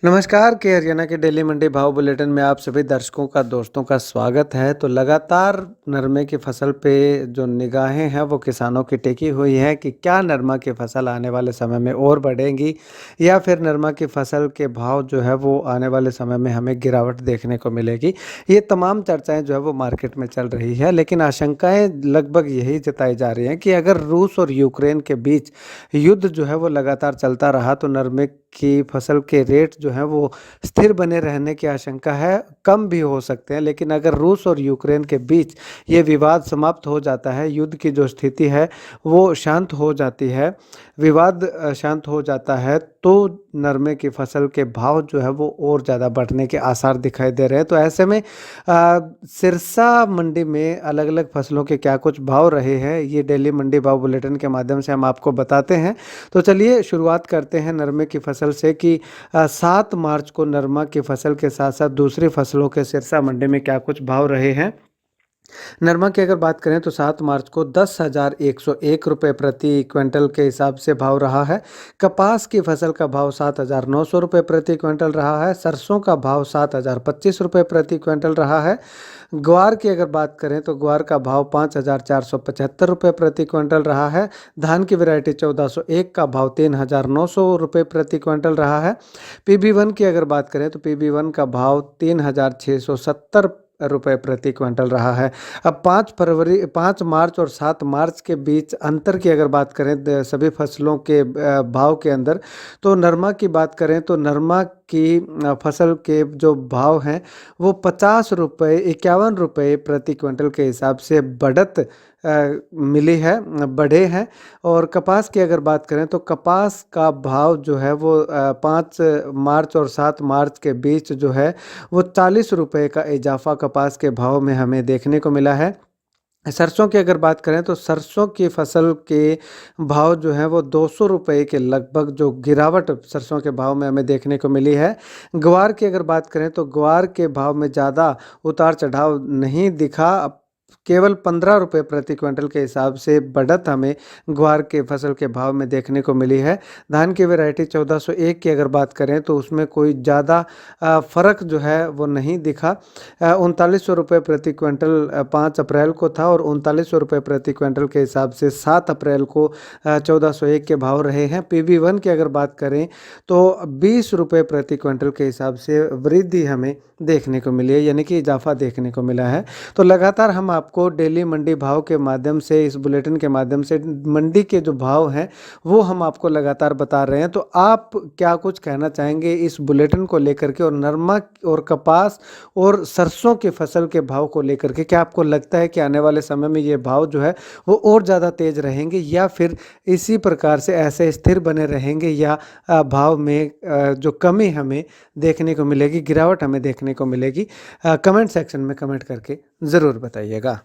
नमस्कार, के हरियाणा के डेली मंडी भाव बुलेटिन में आप सभी दर्शकों का दोस्तों का स्वागत है। तो लगातार नरमे की फसल पे जो निगाहें हैं वो किसानों की टिकी हुई है कि क्या नरमा की फसल आने वाले समय में और बढ़ेंगी या फिर नरमा की फसल के भाव जो है वो आने वाले समय में हमें गिरावट देखने को मिलेगी। ये तमाम चर्चाएं जो है वो मार्केट में चल रही है, लेकिन आशंकाएं लगभग यही जताई जा रही हैं कि अगर रूस और यूक्रेन के बीच युद्ध जो है वो लगातार चलता रहा तो नरमे की फसल के रेट जो हैं वो स्थिर बने रहने की आशंका है, कम भी हो सकते हैं। लेकिन अगर रूस और यूक्रेन के बीच ये विवाद समाप्त हो जाता है, युद्ध की जो स्थिति है वो शांत हो जाती है, विवाद शांत हो जाता है, तो नरमे की फसल के भाव जो है वो और ज़्यादा बढ़ने के आसार दिखाई दे रहे हैं। तो ऐसे में सिरसा मंडी में अलग अलग फसलों के क्या कुछ भाव रहे हैं, ये डेली मंडी भाव बुलेटिन के माध्यम से हम आपको बताते हैं। तो चलिए शुरुआत करते हैं नरमे की फसल से कि 7 मार्च को नरमा की फसल के साथ साथ दूसरी फसलों के सिरसा मंडी में क्या कुछ भाव रहे हैं। नरमा की अगर बात करें तो 7 मार्च को 10,101 रुपये प्रति क्विंटल के हिसाब से भाव रहा है। कपास की फसल का भाव 7,900 रुपये प्रति क्विंटल रहा है। सरसों का भाव 7,025 रुपये प्रति क्विंटल रहा है। ग्वार की अगर बात करें तो ग्वार का भाव 5,475 रुपये प्रति क्विंटल रहा है। धान की वैरायटी 1401 का भाव 3,900 रुपये प्रति क्विंटल रहा है। PB1 की अगर बात करें तो PB1 का भाव 3,670 रुपये प्रति क्विंटल रहा है। अब 5 मार्च और 7 मार्च के बीच अंतर की अगर बात करें सभी फसलों के भाव के अंदर, तो नरमा की बात करें तो नरमा की फसल के जो भाव हैं वो 50 रुपये 51 रुपये प्रति क्विंटल के हिसाब से बढ़त मिली है, बढ़े हैं। और कपास की अगर बात करें तो कपास का भाव जो है वो 5 मार्च और 7 मार्च के बीच जो है वो 40 रुपये का इजाफा कपास के भाव में हमें देखने को मिला है। सरसों की अगर बात करें तो सरसों की फसल के भाव जो हैं वो 200 रुपये के लगभग जो गिरावट सरसों के भाव में हमें देखने को मिली है। ग्वार की अगर बात करें तो ग्वार के भाव में ज़्यादा उतार चढ़ाव नहीं दिखा, केवल 15 रुपये प्रति क्विंटल के हिसाब से बढ़त हमें ग्वार के फसल के भाव में देखने को मिली है। धान की वैरायटी 1401 की अगर बात करें तो उसमें कोई ज़्यादा फ़र्क जो है वो नहीं दिखा। 3900 रुपये प्रति क्विंटल 5 अप्रैल को था और 3900 रुपये प्रति क्विंटल के हिसाब से 7 अप्रैल को 1401 के भाव रहे हैं। PB1 की अगर बात करें तो 20 रुपये प्रति क्विंटल के हिसाब से वृद्धि हमें देखने को मिली है, यानी कि इजाफा देखने को मिला है। तो लगातार हम आपको डेली मंडी भाव के माध्यम से, इस बुलेटिन के माध्यम से मंडी के जो भाव हैं वो हम आपको लगातार बता रहे हैं। तो आप क्या कुछ कहना चाहेंगे इस बुलेटिन को लेकर के, और नरमा और कपास और सरसों की फसल के भाव को लेकर के? क्या आपको लगता है कि आने वाले समय में ये भाव जो है वो और ज़्यादा तेज़ रहेंगे या फिर इसी प्रकार से ऐसे स्थिर बने रहेंगे, या भाव में जो कमी हमें देखने को मिलेगी, गिरावट हमें देखने को मिलेगी? कमेंट सेक्शन में कमेंट करके ज़रूर बताइएगा।